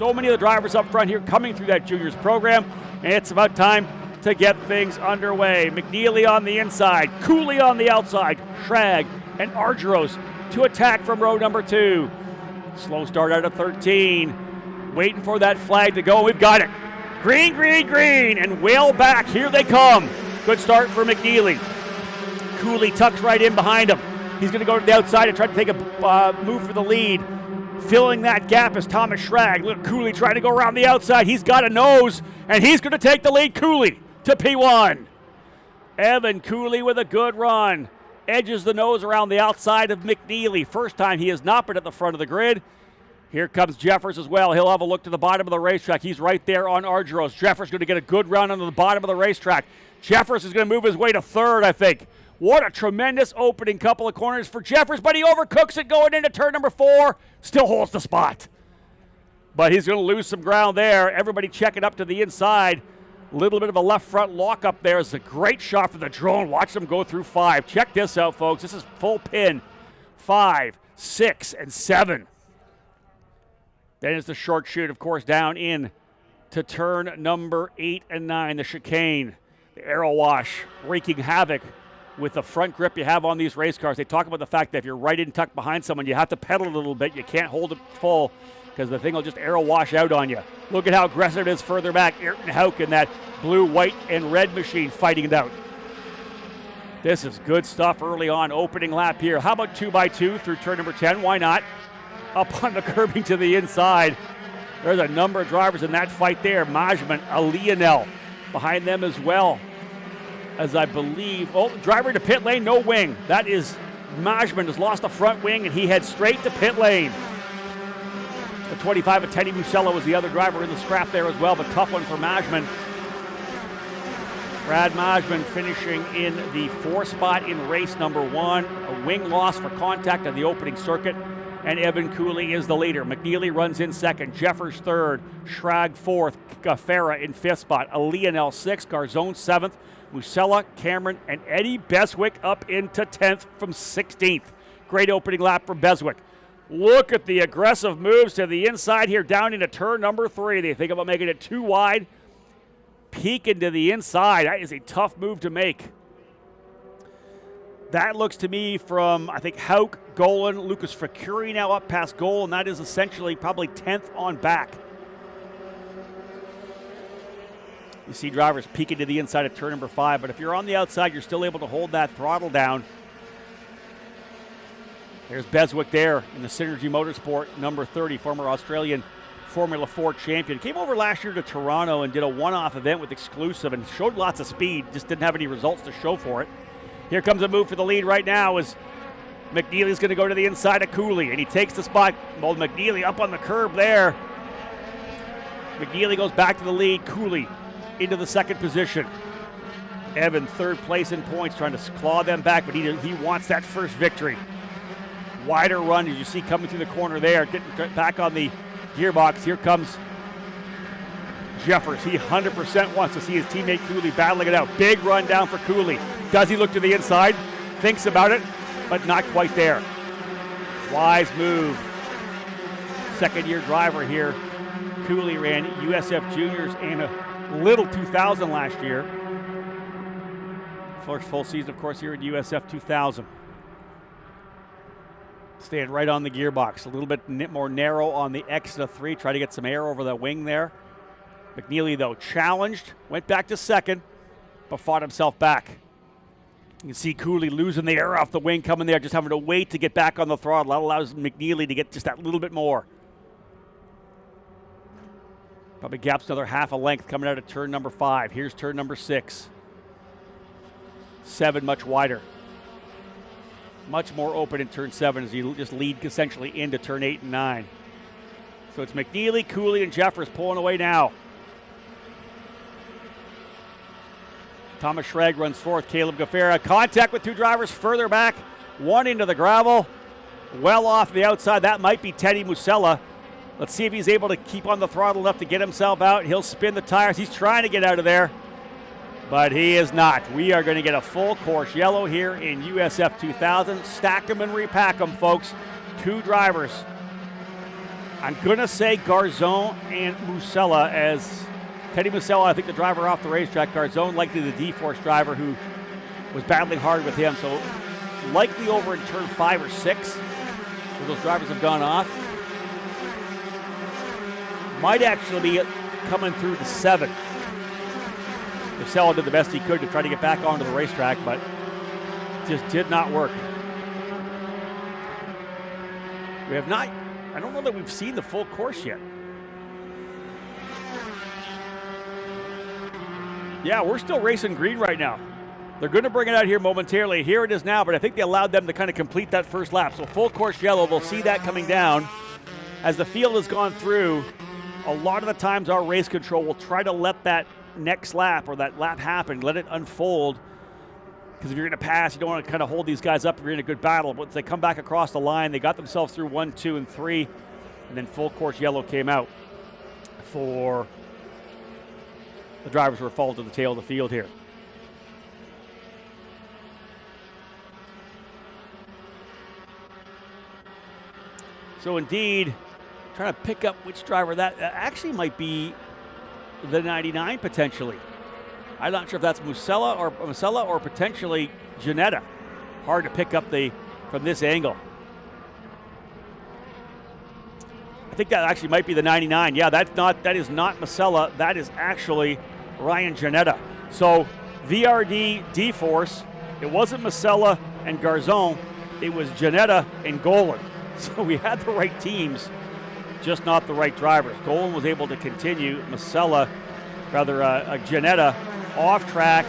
So many of the drivers up front here coming through that juniors program, and it's about time to get things underway. McNeely on the inside, Cooley on the outside, Schrag and Argyros to attack from row number 2. Slow start out of 13. Waiting for that flag to go. We've got it. Green, green, green, and whale back. Here they come. Good start for McNeely. Cooley tucks right in behind him. He's going to go to the outside and try to take a move for the lead. Filling that gap is Thomas Schrag. Look, Cooley trying to go around the outside. He's got a nose, and he's going to take the lead. Cooley to P1. Evan Cooley with a good run. Edges the nose around the outside of McNeely. First time he has not been at the front of the grid. Here comes Jeffers as well. He'll have a look to the bottom of the racetrack. He's right there on Argyros. Jeffers going to get a good run onto the bottom of the racetrack. Jeffers is going to move his way to third, I think. What a tremendous opening couple of corners for Jeffers, but he overcooks it going into turn number 4. Still holds the spot. But he's going to lose some ground there. Everybody checking up to the inside. A little bit of a left front lock up there. It's a great shot for the drone. Watch them go through 5. Check this out, folks. This is full pin. 5, 6, and 7. Then it's the short chute, of course, down in to turn number 8 and 9, the chicane. The aero wash wreaking havoc with the front grip you have on these race cars. They talk about the fact that if you're right in tucked behind someone, you have to pedal a little bit. You can't hold it full because the thing will just aero wash out on you. Look at how aggressive it is further back. Ayrton Hauk in that blue, white, and red machine fighting it out. This is good stuff early on. Opening lap here. How about 2x2 through turn number 10? Why not? Up on the curbing to the inside. There's a number of drivers in that fight there. Majman, Lionel behind them as well. As I believe, driver to pit lane, no wing. That is, Majman has lost the front wing and he heads straight to pit lane. The 25 of Teddy Musella was the other driver in the scrap there as well, but tough one for Majman. Brad Majman finishing in the 4th spot in race number 1. A wing loss for contact on the opening circuit. And Evan Cooley is the leader. McNeely runs in 2nd. Jeffers 3rd. Schrag 4th. Farah in 5th spot. Lionel 6th. Garzone 7th. Musella, Cameron, and Eddie Beswick up into 10th from 16th. Great opening lap for Beswick. Look at the aggressive moves to the inside here down into turn number 3. They think about making it too wide. Peek into the inside. That is a tough move to make. That looks to me from, I think, Hauk, Golan, Lucas Facuri now up past goal, and that is essentially probably 10th on back. You see drivers peeking to the inside of turn number 5, but if you're on the outside, you're still able to hold that throttle down. There's Beswick there in the Synergy Motorsport, number 30, former Australian Formula 4 champion. Came over last year to Toronto and did a one-off event with Exclusive and showed lots of speed, just didn't have any results to show for it. Here comes a move for the lead right now as McNeely's going to go to the inside of Cooley, and he takes the spot. Well, McNeely up on the curb there. McNeely goes back to the lead. Cooley into the 2nd position. Evan 3rd place in points, trying to claw them back, but he wants that first victory. Wider run as you see coming through the corner there, getting back on the gearbox. Here comes Jeffers. He 100% wants to see his teammate Cooley battling it out. Big run down for Cooley. Does he look to the inside? Thinks about it, but not quite there. Wise move. 2nd-year driver here. Cooley ran USF Juniors and a little 2000 last year. First full season, of course, here at USF2000. Staying right on the gearbox. A little bit more narrow on the exit of 3. Try to get some air over the wing there. McNeely, though, challenged. Went back to 2nd, but fought himself back. You can see Cooley losing the air off the wing, coming there, just having to wait to get back on the throttle. That allows McNeely to get just that little bit more. Probably gaps another half a length coming out of turn number 5. Here's turn number 6. 7 much wider. Much more open in turn 7 as you just lead essentially into turn 8 and 9. So it's McNeely, Cooley, and Jeffers pulling away now. Thomas Schrag runs 4th. Caleb Gaffera. Contact with 2 drivers further back. 1 into the gravel. Well off the outside. That might be Teddy Musella. Let's see if he's able to keep on the throttle enough to get himself out. He'll spin the tires. He's trying to get out of there, but he is not. We are going to get a full course yellow here in USF 2000. Stack them and repack them, folks. 2 drivers I'm going to say Garzon and Musella, as Teddy Musella, I think the driver off the racetrack. Garzon likely the D-Force driver who was battling hard with him. So likely over in turn 5 or 6 where those drivers have gone off. Might actually be coming through the 7. Musella did the best he could to try to get back onto the racetrack, but just did not work. We have not, I don't know that we've seen the full course yet. Yeah, we're still racing green right now. They're going to bring it out here momentarily. Here it is now, but I think they allowed them to kind of complete that first lap. So full course yellow, we'll see that coming down. As the field has gone through, a lot of the times our race control will try to let that next lap or that lap happen, let it unfold. Because if you're going to pass, you don't want to kind of hold these guys up if you're in a good battle. Once they come back across the line, they got themselves through 1, 2, and 3, and then full course yellow came out for the drivers who were followed to the tail of the field here. So indeed, trying to pick up which driver that actually might be the 99 potentially. I'm not sure if that's Musella or potentially Ginetta. Hard to pick up from this angle. I think that actually might be the 99. Yeah, that is not Musella. That is actually Ryan Ginetta. So VRD D-Force, it wasn't Musella and Garzon, it was Ginetta and Golan. So we had the right teams, just not the right drivers. Golan was able to continue. Ginetta off track,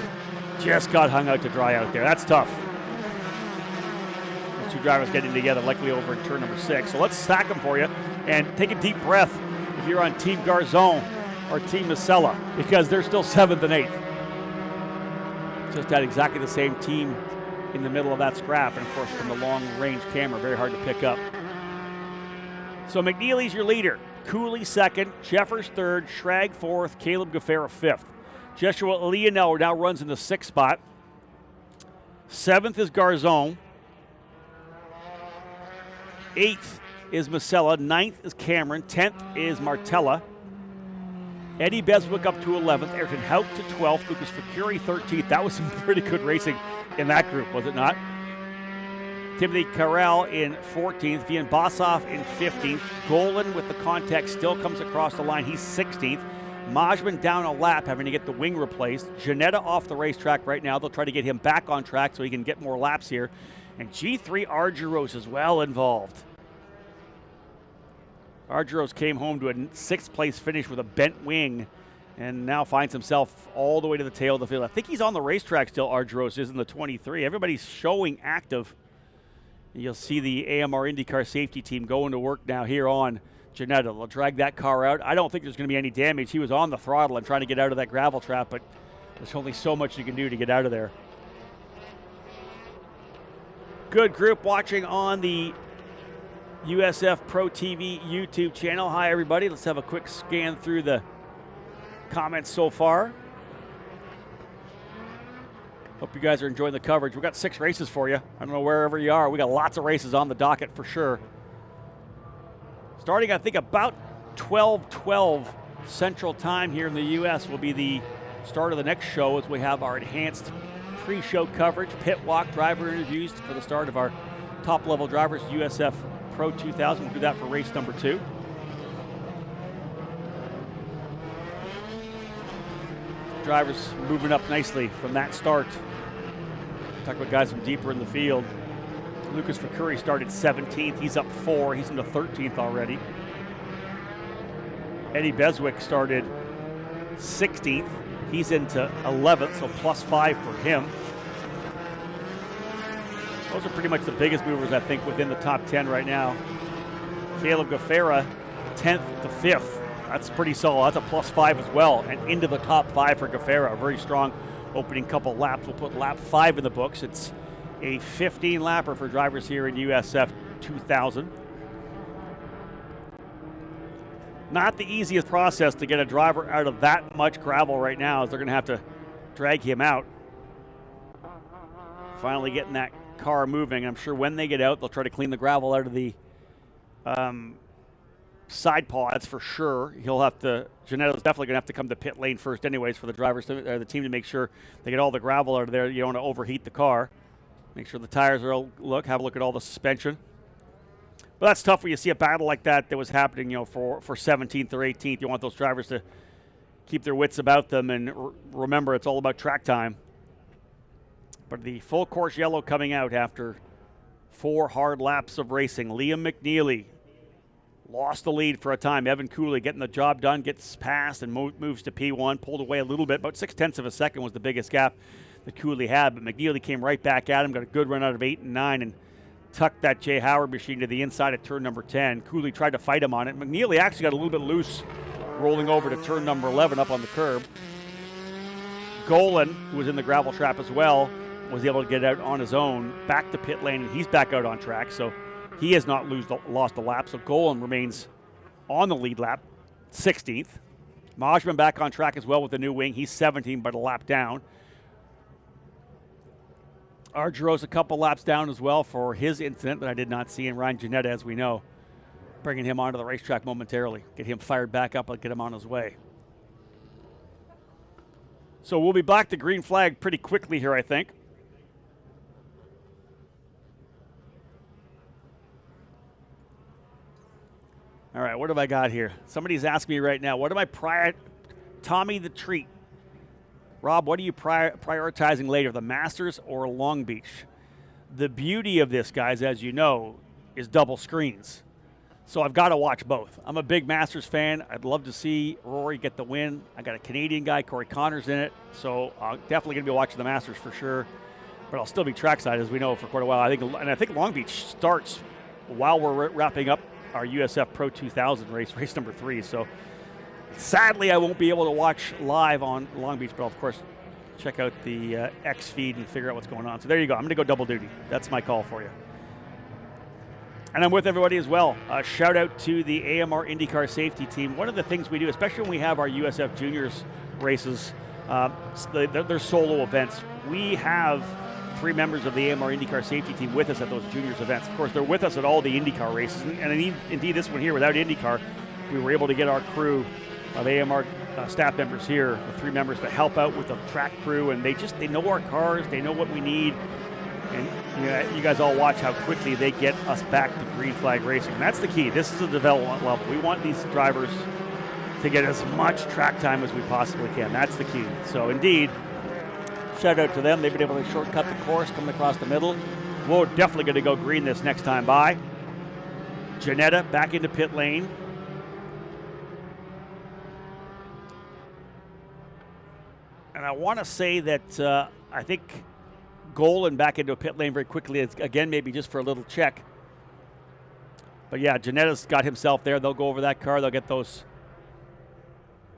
just got hung out to dry out there. That's tough. Those two drivers getting together, likely over in turn number 6. So let's stack them for you and take a deep breath if you're on Team Garzon or Team Musella, because they're still 7th and 8th. Just had exactly the same team in the middle of that scrap, and of course from the long range camera, very hard to pick up. So McNeely's your leader. Cooley 2nd, Jeffers 3rd, Schrag 4th, Caleb Gaffera 5th. Joshua Leonel now runs in the 6th spot. 7th is Garzon. 8th is Musella. 9th is Cameron. 10th is Martella. Eddie Beswick up to 11th. Ayrton Hout to 12th. Lucas Facuri 13th. That was some pretty good racing in that group, was it not? Timothy Carell in 14th. Vian Bossoff in 15th. Golan with the contact still comes across the line. He's 16th. Majman down a lap, having to get the wing replaced. Ginetta off the racetrack right now. They'll try to get him back on track so he can get more laps here. And G3 Argyros is well involved. Argyros came home to a 6th place finish with a bent wing and now finds himself all the way to the tail of the field. I think he's on the racetrack still, Argyros is in the 23. Everybody's showing active. You'll see the AMR IndyCar safety team going to work now here on Ginetta. They'll drag that car out. I don't think there's going to be any damage. He was on the throttle and trying to get out of that gravel trap, but there's only so much you can do to get out of there. Good group watching on the USF Pro TV YouTube channel. Hi, everybody. Let's have a quick scan through the comments so far. Hope you guys are enjoying the coverage. We've got 6 races for you. I don't know wherever you are. We got lots of races on the docket for sure. Starting, I think, about 12:12 Central Time here in the U.S. will be the start of the next show as we have our enhanced pre-show coverage, pit walk, driver interviews for the start of our top-level drivers, USF Pro 2000. We'll do that for race number 2. Drivers moving up nicely from that start. Talk about guys from deeper in the field. Lucas Facuri started 17th. He's up 4. He's into 13th already. Eddie Beswick started 16th. He's into 11th, so +5 for him. Those are pretty much the biggest movers, I think, within the top 10 right now. Caleb Gaffera, 10th to 5th. That's pretty solid. That's a +5 as well, and into the top 5 for Gaffera. A very strong opening couple laps. We'll put lap 5 in the books. It's a 15-lapper for drivers here in USF 2000. Not the easiest process to get a driver out of that much gravel right now, as they're going to have to drag him out. Finally getting that car moving. I'm sure when they get out, they'll try to clean the gravel out of the side pods for sure. He'll have to. Janetto's definitely going to have to come to pit lane first, anyways, for the drivers to, the team to make sure they get all the gravel out of there. You don't want to overheat the car. Make sure the tires are have a look at all the suspension. But that's tough when you see a battle like that was happening, for 17th or 18th. You want those drivers to keep their wits about them and remember it's all about track time. But the full course yellow coming out after 4 hard laps of racing. Liam McNeely lost the lead for a time. Evan Cooley getting the job done, gets past and moves to P1, pulled away a little bit. About 0.6 of a second was the biggest gap that Cooley had, but McNeely came right back at him, got a good run out of 8 and 9, and tucked that Jay Howard machine to the inside of turn number 10. Cooley tried to fight him on it. McNeely actually got a little bit loose rolling over to turn number 11 up on the curb. Golan, who was in the gravel trap as well, was able to get out on his own, back to pit lane, and he's back out on track, so he has not lost a lap, so Golan remains on the lead lap, 16th. Majman back on track as well with the new wing. He's 17th, but a lap down. Argyros a couple laps down as well for his incident that I did not see, and Ryan Janetta, as we know, bringing him onto the racetrack momentarily. Get him fired back up and get him on his way. So we'll be back to green flag pretty quickly here, I think. All right, what have I got here? Somebody's asking me right now, what am I Tommy the Treat. Rob, what are you prioritizing later, the Masters or Long Beach? The beauty of this, guys, as you know, is double screens. So I've got to watch both. I'm a big Masters fan. I'd love to see Rory get the win. I got a Canadian guy, Corey Connors, in it. So I'm definitely going to be watching the Masters for sure. But I'll still be trackside, as we know, for quite a while. I think Long Beach starts while we're wrapping up our USF Pro 2000 race number 3. So sadly, I won't be able to watch live on Long Beach, but I'll, of course, check out the X feed and figure out what's going on. So there you go. I'm going to go double duty. That's my call for you. And I'm with everybody as well. Shout out to the AMR IndyCar safety team. One of the things we do, especially when we have our USF Juniors races, they're solo events. We have 3 members of the AMR IndyCar safety team with us at those Juniors events. Of course, they're with us at all the IndyCar races. And indeed, this one here, without IndyCar, we were able to get our crew of AMR staff members here, the 3 members, to help out with the track crew. And they know our cars, they know what we need. And you guys all watch how quickly they get us back to green flag racing. And that's the key. This is a development level. We want these drivers to get as much track time as we possibly can. That's the key. So indeed, shout out to them. They've been able to shortcut the course, coming across the middle. We're definitely going to go green this next time by. Janetta back into pit lane. And I want to say that I think Golan back into a pit lane very quickly, again, maybe just for a little check. But yeah, Janetta's got himself there. They'll go over that car. They'll get those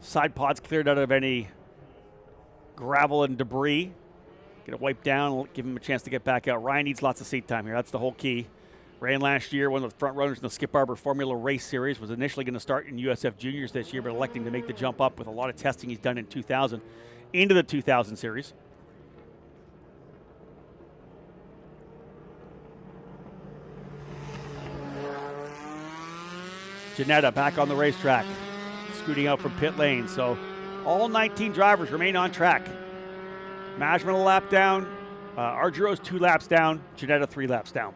side pods cleared out of any gravel and debris. Get it wiped down, give him a chance to get back out. Ryan needs lots of seat time here. That's the whole key. Ran last year, one of the front runners in the Skip Barber Formula Race Series. Was initially going to start in USF Juniors this year, but electing to make the jump up with a lot of testing he's done in 2000 into the 2000 series. Janetta back on the racetrack, scooting out from pit lane. So all 19 drivers remain on track. Majman a lap down, Argyros 2 laps down, Janetta 3 laps down.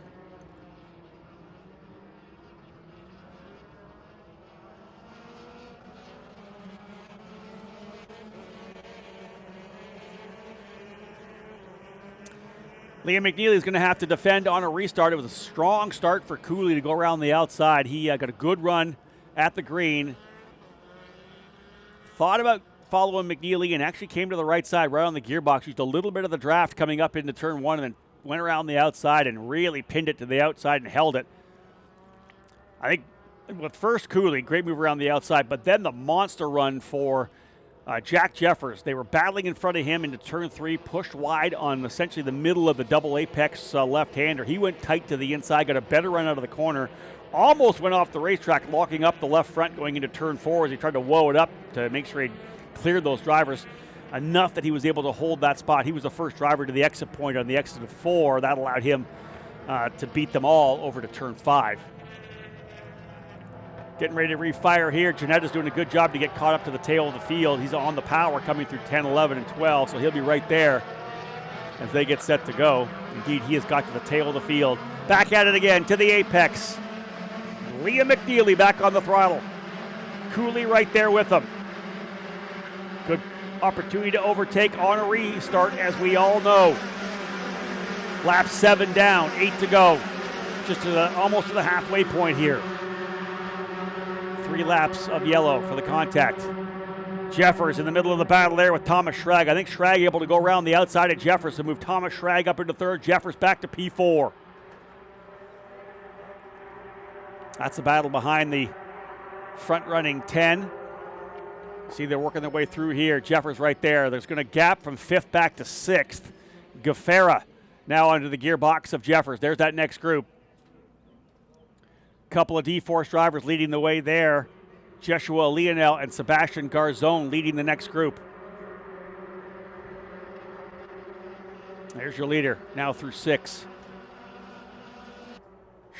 Liam McNeely is going to have to defend on a restart. It was a strong start for Cooley to go around the outside. He got a good run at the green. Thought about following McNeely and actually came to the right side, right on the gearbox. Used a little bit of the draft coming up into turn 1 and then went around the outside and really pinned it to the outside and held it. I think with first Cooley, great move around the outside, but then the monster run for Jack Jeffers. They were battling in front of him into turn 3, pushed wide on essentially the middle of the double apex left-hander. He went tight to the inside, got a better run out of the corner, almost went off the racetrack, locking up the left front going into turn 4 as he tried to woe it up to make sure he cleared those drivers enough that he was able to hold that spot. He was the first driver to the exit point on the exit of 4. That allowed him to beat them all over to turn 5. Getting ready to refire here. Janetta's doing a good job to get caught up to the tail of the field. He's on the power coming through 10, 11, and 12, so he'll be right there as they get set to go. Indeed, he has got to the tail of the field. Back at it again to the apex. Liam McNeely back on the throttle. Cooley right there with him. Good opportunity to overtake on a restart, as we all know. Lap 7 down, 8 to go. Just to almost to the halfway point here. 3 laps of yellow for the contact. Jeffers in the middle of the battle there with Thomas Schrag. I think Schrag able to go around the outside of Jeffers and move Thomas Schrag up into third. Jeffers back to P4. That's the battle behind the front-running 10. See, they're working their way through here. Jeffers right there. There's going to gap from 5th back to 6th. Gaffera now under the gearbox of Jeffers. There's that next group. Couple of D-Force drivers leading the way there. Joshua Leonel and Sebastian Garzone leading the next group. There's your leader, now through 6.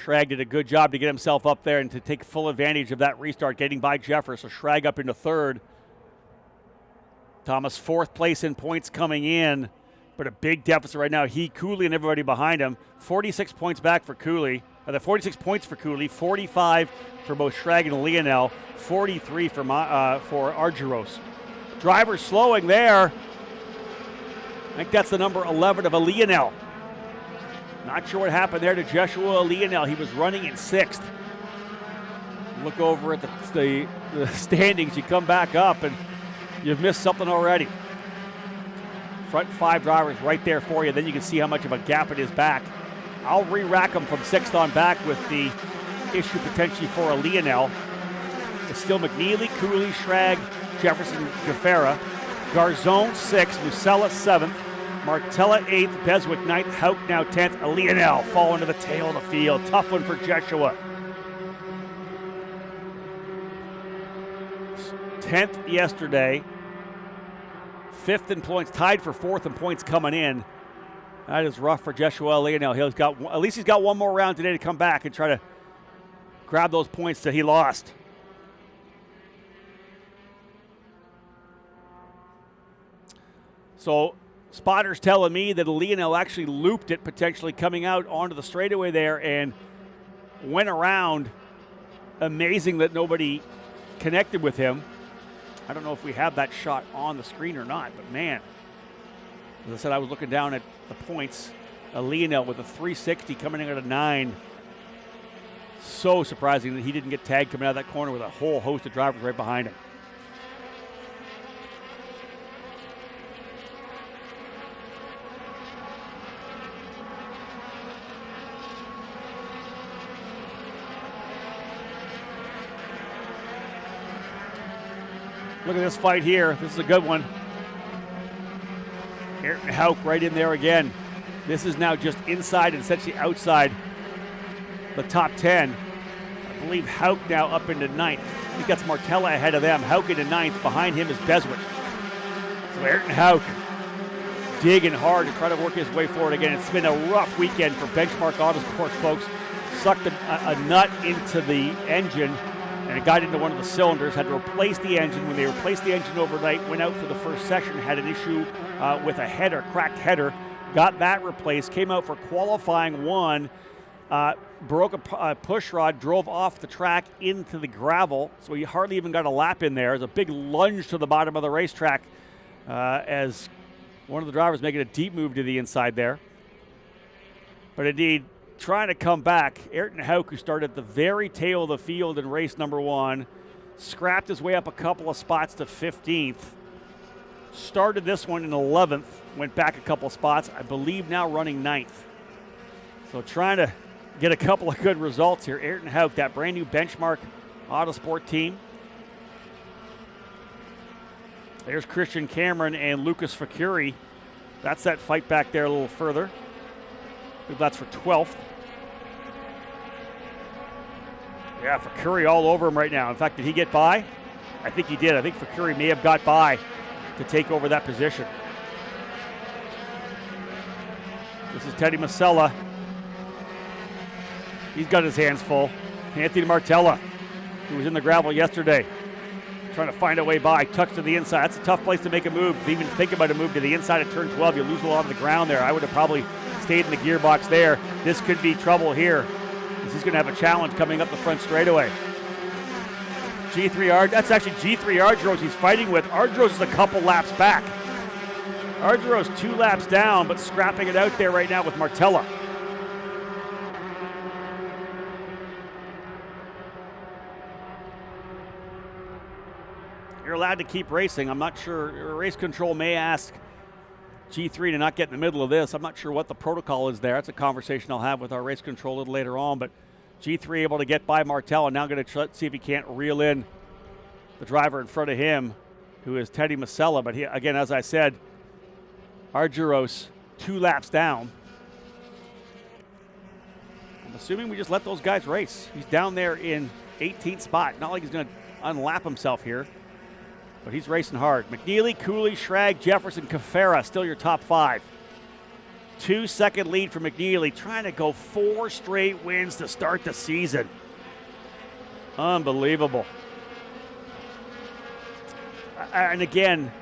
Schrag did a good job to get himself up there and to take full advantage of that restart, getting by Jeffers. So Schrag up into 3rd. Thomas 4th place in points coming in, but a big deficit right now. He, Cooley, and everybody behind him. 46 points back for Cooley. 46 points for Cooley, 45 for both Schrag and Leonel, 43 for Argyros. Drivers slowing there. I think that's the number 11 of a Leonel. Not sure what happened there to Joshua Leonel. He was running in 6th. Look over at the standings. You come back up and you've missed something already. Front 5 drivers right there for you. Then you can see how much of a gap it is back. I'll re-rack them from 6th on back with the issue potentially for a Leonel. It's still McNeely, Cooley, Schrag, Jefferson, Gaffera. Garzone 6th, Musella 7th, Martella 8th, Beswick 9th, Hauk now 10th, a Leonel falling to the tail of the field. Tough one for Joshua. 10th yesterday, 5th in points, tied for 4th in points coming in. That is rough for Joshua Leonel. At least he's got one more round today to come back and try to grab those points that he lost. So spotters telling me that Leonel actually looped it, potentially coming out onto the straightaway there and went around. Amazing that nobody connected with him. I don't know if we have that shot on the screen or not, but man, as I said, I was looking down at the points. Leonel with a 360 coming in at a 9. So surprising that he didn't get tagged coming out of that corner with a whole host of drivers right behind him. Look at this fight here. This is a good one. Ayrton Hauk right in there again. This is now just inside and essentially outside the top 10. I believe Hauk now up into 9th. I think that's Martella ahead of them. Hauk into 9th. Behind him is Beswick. So Ayrton Hauk digging hard to try to work his way forward again. It's been a rough weekend for Benchmark Autosports, folks. Sucked a nut into the engine and it got into one of the cylinders. Had to replace the engine. When they replaced the engine overnight, went out for the first session, had an issue with a header, cracked header. Got that replaced, came out for qualifying 1, broke a push rod, drove off the track into the gravel, so he hardly even got a lap in there. It was a big lunge to the bottom of the racetrack as one of the drivers making a deep move to the inside there. But indeed, trying to come back, Ayrton Hauk, who started at the very tail of the field in race number 1, scrapped his way up a couple of spots to 15th. Started this one in 11th, went back a couple spots, I believe now running 9th. So trying to get a couple of good results here. Ayrton Hauk, that brand new Benchmark Autosport team. There's Christian Cameron and Lucas Facuri. That's that fight back there a little further. I believe that's for 12th. Yeah, Facuri all over him right now. In fact, did he get by? I think he did. I think Facuri may have got by to take over that position. This is Teddy Masella. He's got his hands full. Anthony Martella who was in the gravel yesterday, trying to find a way by. Tucks to the inside. That's a tough place to make a move. To even think about a move to the inside of turn 12, you lose a lot of the ground there. I would have probably stayed in the gearbox there. This could be trouble here. He's going to have a challenge coming up the front straightaway. G3 that's actually G3 Argyros he's fighting with. Argyros is a couple laps back. Argyros 2 laps down, but scrapping it out there right now with Martella. You're allowed to keep racing. I'm not sure. Race control may ask G3 to not get in the middle of this. I'm not sure what the protocol is there. That's a conversation I'll have with our race control a little later on. But G3 able to get by Martella. Now going to see if he can't reel in the driver in front of him, who is Teddy Masella. But he, again, as I said, Argyros 2 laps down. I'm assuming we just let those guys race. He's down there in 18th spot. Not like he's going to unlap himself here, but he's racing hard. McNeely, Cooley, Schrag, Jefferson, Cafera, still your top 5. 2-second lead for McNeely, trying to go 4 straight wins to start the season. Unbelievable. And again,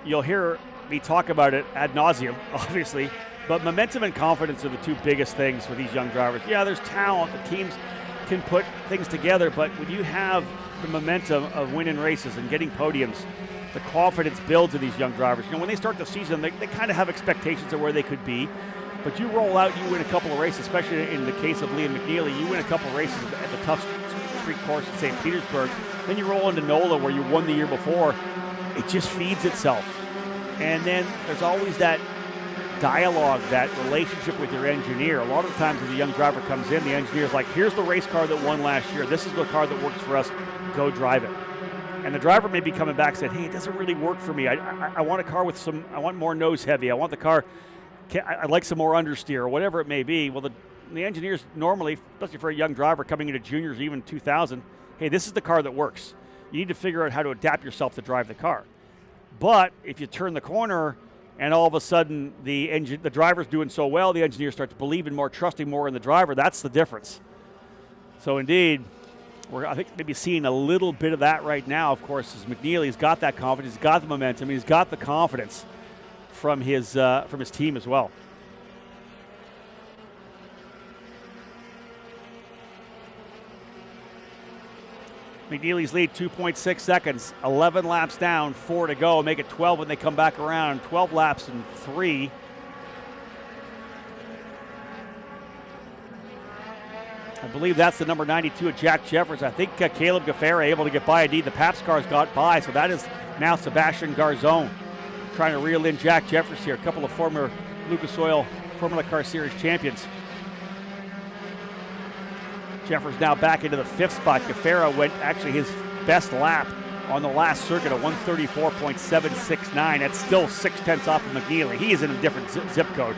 you'll hear me talk about it ad nauseum, obviously, but momentum and confidence are the 2 biggest things for these young drivers. Yeah, there's talent. The teams can put things together, but when you have the momentum of winning races and getting podiums, the confidence builds in these young drivers. You know, when they start the season, they kind of have expectations of where they could be, but you roll out, you win a couple of races, especially in the case of Liam McNeely, you win a couple of races at the tough street course in St. Petersburg, then you roll into NOLA where you won the year before. It just feeds itself. And then there's always that dialogue, that relationship with your engineer. A lot of times as a young driver comes in, the engineer's like, here's the race car that won last year. This is the car that works for us. Go drive it. And the driver may be coming back and saying, hey, it doesn't really work for me. I want a car with some, I want more nose heavy. I want the car, I'd like some more understeer, or whatever it may be. Well, the engineers normally, especially for a young driver coming into juniors, even 2000, hey, this is the car that works. You need to figure out how to adapt yourself to drive the car. But if you turn the corner and all of a sudden the driver's doing so well, the engineer starts believing more, trusting more in the driver, that's the difference. So indeed, we're, I think, maybe seeing a little bit of that right now. Of course, as McNeely's got that confidence, he's got the momentum, he's got the confidence from his team as well. McNeely's lead 2.6 seconds, 11 laps down, 4 to go. Make it 12 when they come back around. 12 laps and 3. I believe that's the number 92 of Jack Jeffers. I think Caleb Gaffera able to get by. Indeed, the Paps cars got by, so that is now Sebastian Garzone trying to reel in Jack Jeffers here. A couple of former Lucas Oil Formula Car Series champions. Jeffers now back into the 5th spot. Gaffera went actually his best lap on the last circuit, a 134.769. That's still 0.6 off of McNeely. He is in a different zip code.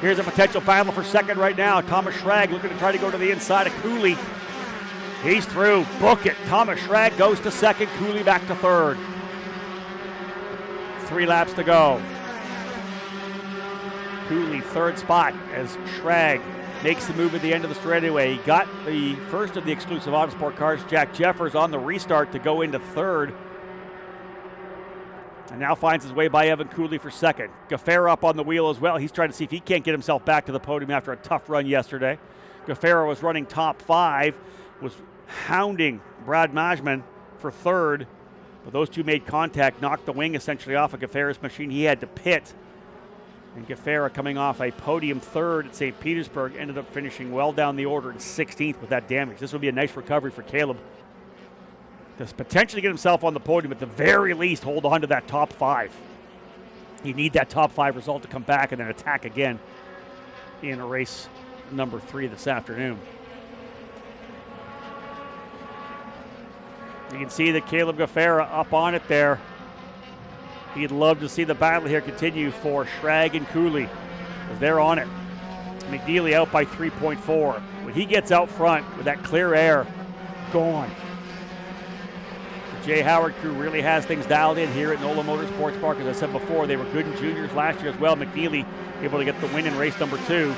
Here's a potential battle for second right now. Thomas Schrag looking to try to go to the inside of Cooley. He's through. Book it. Thomas Schrag goes to second. Cooley back to third. 3 laps to go. Cooley third spot as Schrag makes the move at the end of the straightaway. He got the first of the exclusive Autosport cars, Jack Jeffers, on the restart to go into third. And now finds his way by Evan Cooley for second. Gaffera up on the wheel as well. He's trying to see if he can't get himself back to the podium after a tough run yesterday. Gaffera was running top 5, was hounding Brad Majman for third. But those two made contact, knocked the wing essentially off of Gaffera's machine. He had to pit. And Gaffera, coming off a podium third at St. Petersburg, ended up finishing well down the order in 16th with that damage. This would be a nice recovery for Caleb to potentially get himself on the podium, at the very least hold on to that top 5. You need that top 5 result to come back and then attack again in race number 3 this afternoon. You can see that Caleb Gaffera up on it there. He'd love to see the battle here continue for Schrag and Cooley, as they're on it. McNeely out by 3.4. When he gets out front with that clear air, gone. The Jay Howard crew really has things dialed in here at NOLA Motorsports Park. As I said before, they were good in juniors last year as well. McNeely able to get the win in race number 2.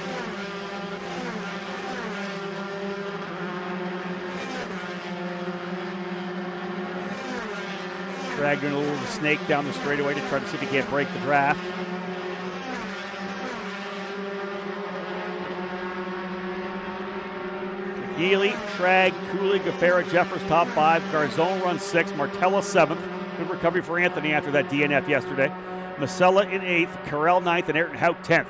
Schrag doing a little snake down the straightaway to try to see if he can't break the draft. McNeely, Schrag, Cooley, Gaffera, Jeffers top 5. Garzone runs 6. Martella 7th. Good recovery for Anthony after that DNF yesterday. Masella in 8th. Carell 9th. And Ayrton Hauk 10th.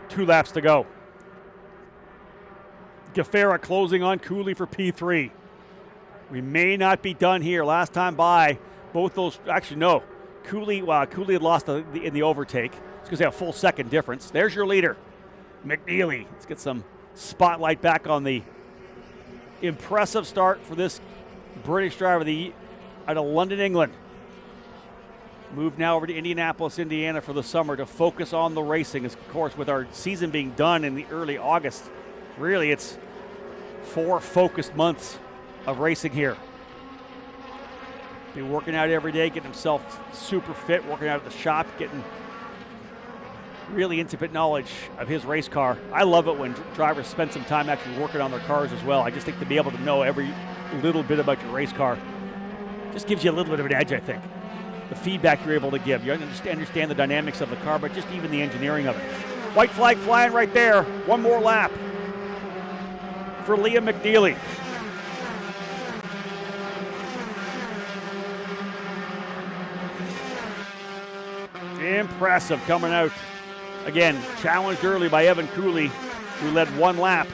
2 laps to go. Gaffera closing on Cooley for P3. We may not be done here. Last time by, both those, actually no. Cooley had lost in the overtake. It's going to say a full second difference. There's your leader, McNeely. Let's get some spotlight back on the impressive start for this British driver out of London, England. Moved now over to Indianapolis, Indiana for the summer to focus on the racing. Of course, with our season being done in the early August, really it's 4 focused months of racing here. Be working out every day, getting himself super fit, working out at the shop, getting really intimate knowledge of his race car. I love it when drivers spend some time actually working on their cars as well. I just think to be able to know every little bit about your race car just gives you a little bit of an edge, I think. The feedback you're able to give. You understand the dynamics of the car, but just even the engineering of it. White flag flying right there. One more lap for Liam McNeely. Impressive coming out. Again, challenged early by Evan Cooley, who led 1 lap.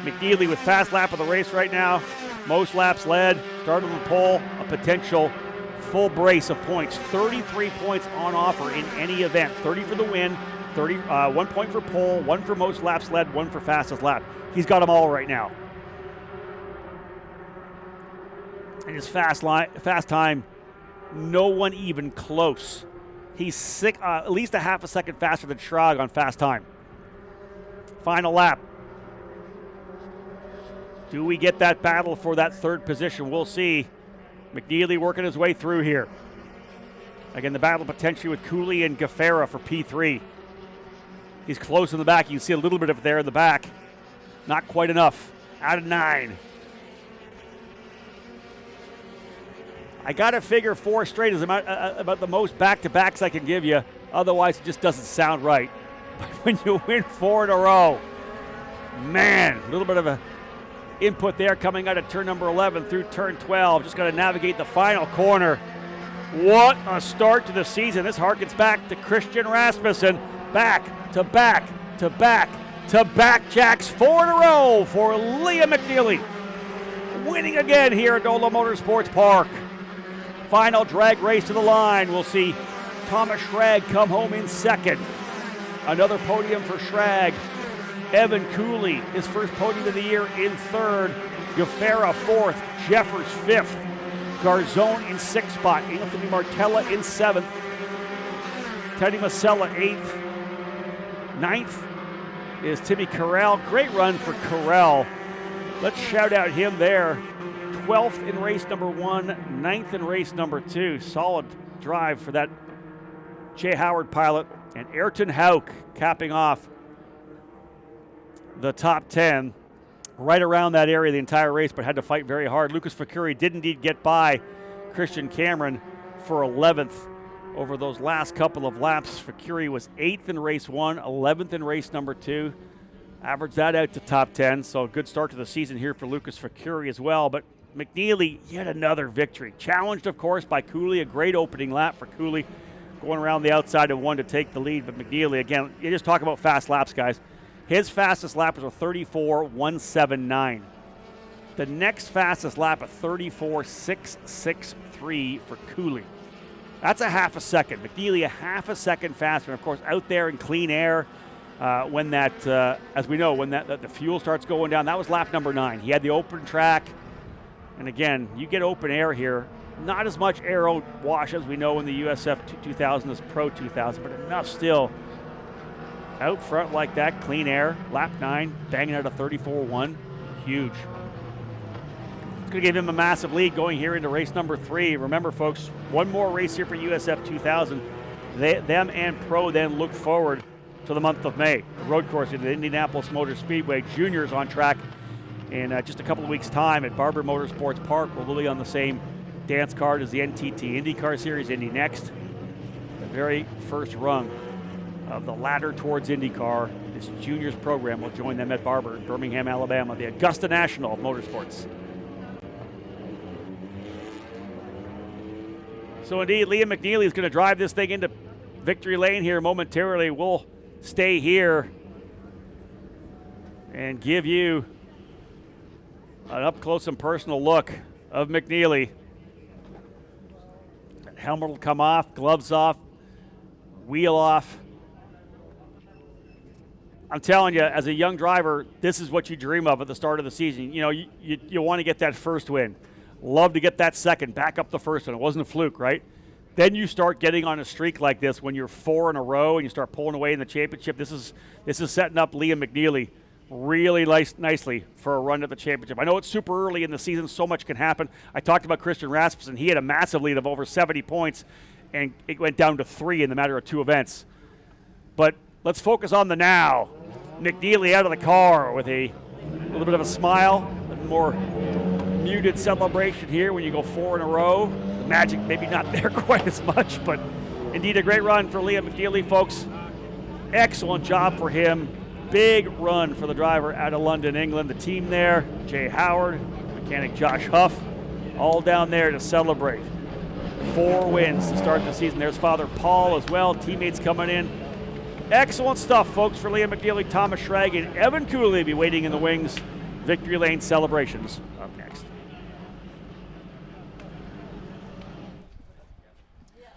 McNeely with fast lap of the race right now. Most laps led. Started on the pole. A potential full brace of points. 33 points on offer in any event. 30 for the win. 1 point for pole. 1 for most laps led. 1 for fastest lap. He's got them all right now. And his fast time, no one even close. He's at least a half a second faster than Schrag on fast time. Final lap. Do we get that battle for that 3rd position? We'll see. McNeely working his way through here. Again, the battle potentially with Cooley and Gaffera for P3. He's close in the back. You can see a little bit of it there in the back. Not quite enough. Out of 9. I got to figure 4 straight is about the most back-to-backs I can give you. Otherwise, it just doesn't sound right. But when you win 4 in a row, man, a little bit of a input there coming out of turn number 11 through turn 12. Just got to navigate the final corner. What a start to the season. This harkens back to Christian Rasmussen. Back to back to back to back jacks. 4 in a row for Liam McNeely. Winning again here at NOLA Motorsports Park. Final drag race to the line. We'll see Thomas Schrag come home in 2nd. Another podium for Schrag. Evan Cooley, his first podium of the year, in 3rd. Gaffera 4th. Jeffers 5th. Garzone in 6th spot. Anthony Martella in 7th. Teddy Masella 8th. 9th is Timmy Carell. Great run for Carell. Let's shout out him there. 12th in race number 1, 9th in race number 2. Solid drive for that Jay Howard pilot. And Ayrton Hauk capping off the top 10. Right around that area the entire race, but had to fight very hard. Lucas Facuri did indeed get by Christian Cameron for 11th over those last couple of laps. Facuri was 8th in race 1, 11th in race number 2. Average that out to top 10, so a good start to the season here for Lucas Facuri as well. But McNeely, yet another victory. Challenged, of course, by Cooley. A great opening lap for Cooley, going around the outside of 1 to take the lead. But McNeely, again, you just talk about fast laps, guys. His fastest lap was a 34.179. The next fastest lap, a 34.663 for Cooley. That's a half a second. McNeely a half a second faster. And of course, out there in clean air, when that, as we know, when the fuel starts going down, that was lap number 9. He had the open track. And again, you get open air here. Not as much aero wash as we know in the USF 2000, this Pro 2000, but enough still. Out front like that, clean air, lap 9, banging out a 34.1. Huge. It's going to give him a massive lead going here into race number 3. Remember, folks, one more race here for USF 2000. Them and Pro then look forward to the month of May. The road course at the Indianapolis Motor Speedway. Juniors on track in just a couple of weeks' time at Barber Motorsports Park. We'll be on the same dance card is the NTT IndyCar Series, Indy Next. The very first rung of the ladder towards IndyCar. This juniors program will join them at Barber in Birmingham, Alabama, the Augusta National of Motorsports. So indeed, Liam McNeely is going to drive this thing into victory lane here momentarily. We'll stay here and give you an up-close and personal look of McNeely. That helmet will come off, gloves off, wheel off. I'm telling you, as a young driver, this is what you dream of at the start of the season. You know, you want to get that first win. Love to get that second, back up the first one. It wasn't a fluke, right? Then you start getting on a streak like this when you're 4 in a row and you start pulling away in the championship. This is setting up Liam McNeely really nicely for a run at the championship. I know it's super early in the season. So much can happen. I talked about Christian Rasmussen. He had a massive lead of over 70 points, and it went down to 3 in the matter of 2 events. But let's focus on the now. McNeely out of the car with a little bit of a smile, a more muted celebration here when you go 4 in a row. The magic maybe not there quite as much, but indeed a great run for Liam McNeely, folks. Excellent job for him. Big run for the driver out of London, England. The team there, Jay Howard, mechanic Josh Huff, all down there to celebrate. 4 wins to start the season. There's Father Paul as well, teammates coming in. Excellent stuff, folks, for Liam McNeely. Thomas Schrag and Evan Cooley be waiting in the wings. Victory Lane celebrations up next.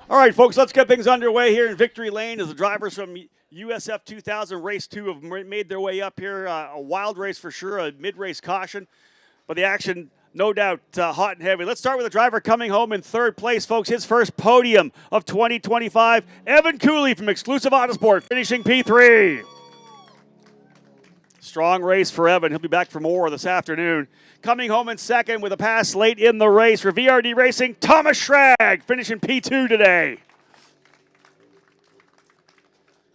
All right, folks, let's get things underway here in Victory Lane as the drivers from USF2000 Race 2 have made their way up here. A wild race for sure, a mid-race caution, but the action no doubt hot and heavy. Let's start with the driver coming home in 3rd place, folks. His first podium of 2025, Evan Cooley from Exclusive Autosport, finishing P3. Strong race for Evan. He'll be back for more this afternoon. Coming home in 2nd with a pass late in the race for VRD Racing, Thomas Schrag, finishing P2 today.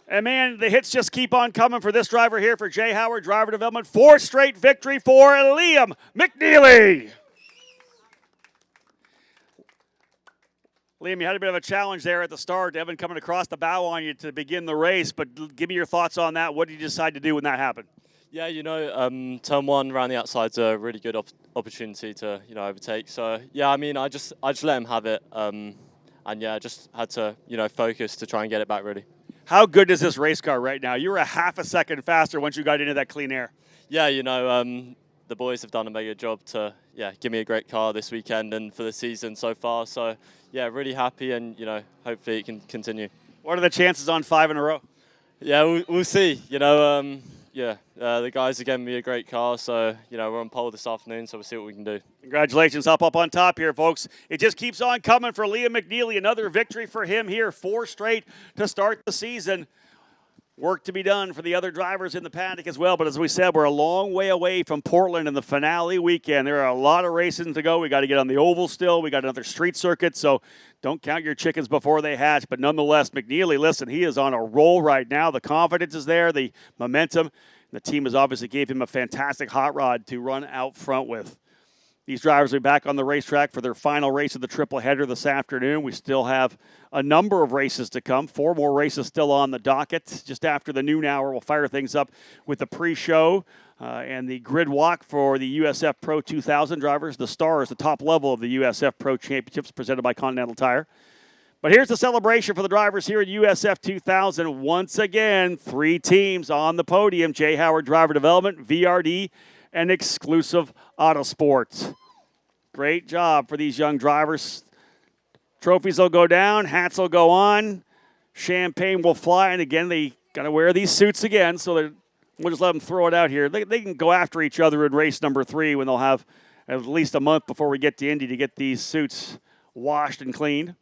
And man, the hits just keep on coming for this driver here for Jay Howard Driver Development. 4th straight victory for Liam McNeely. Liam, you had a bit of a challenge there at the start. Evan coming across the bow on you to begin the race, but give me your thoughts on that. What did you decide to do when that happened? Yeah, you know, turn 1 around the outside's a really good opportunity to, you know, overtake. So, yeah, I mean, I just let him have it. And, yeah, I just had to, you know, focus to try and get it back really. How good is this race car right now? You were a half a second faster once you got into that clean air. Yeah, you know, the boys have done a mega job to, yeah, give me a great car this weekend and for the season so far. So, yeah, really happy and, you know, hopefully it can continue. What are the chances on 5 in a row? Yeah, we'll see. You know, yeah, the guys are giving me a great car, so, you know, we're on pole this afternoon, so we'll see what we can do. Congratulations up on top here, folks. It just keeps on coming for Liam McNeely. Another victory for him here, 4 straight to start the season. Work to be done for the other drivers in the paddock as well, but as we said, we're a long way away from Portland and the finale weekend. There are a lot of races to go. We got to get on the oval still. We got another street circuit, so don't count your chickens before they hatch. But nonetheless, McNeely, listen, he is on a roll right now. The confidence is there, the momentum. The team has obviously gave him a fantastic hot rod to run out front with. These drivers will be back on the racetrack for their final race of the triple header this afternoon. We still have a number of races to come. 4 more races still on the docket. Just after the noon hour, we'll fire things up with the pre-show and the grid walk for the USF Pro 2000 drivers. The stars, the top level of the USF Pro Championships presented by Continental Tire. But here's the celebration for the drivers here at USF 2000. Once again, 3 teams on the podium. Jay Howard Driver Development, VRD, and Exclusive Autosports. Great job for these young drivers. Trophies will go down, hats will go on, champagne will fly, and again, they got to wear these suits again, so we'll just let them throw it out here. They can go after each other in race number 3 when they'll have at least a month before we get to Indy to get these suits washed and cleaned.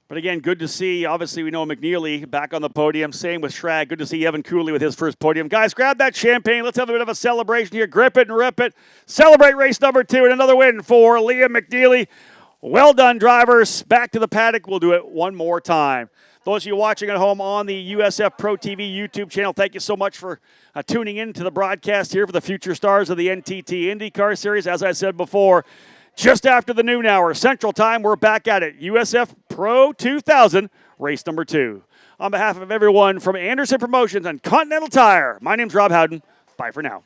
But again, good to see. Obviously, we know McNeely back on the podium. Same with Schrag. Good to see Evan Cooley with his first podium. Guys, grab that champagne. Let's have a bit of a celebration here. Grip it and rip it. Celebrate race number 2 and another win for Liam McNeely. Well done, drivers. Back to the paddock. We'll do it one more time. Those of you watching at home on the USF Pro TV YouTube channel, thank you so much for tuning in to the broadcast here for the future stars of the NTT IndyCar Series. As I said before, Just after the noon hour, Central Time, we're back at it. USF Pro 2000, race number 2. On behalf of everyone from Anderson Promotions and Continental Tire, my name's Rob Howden. Bye for now.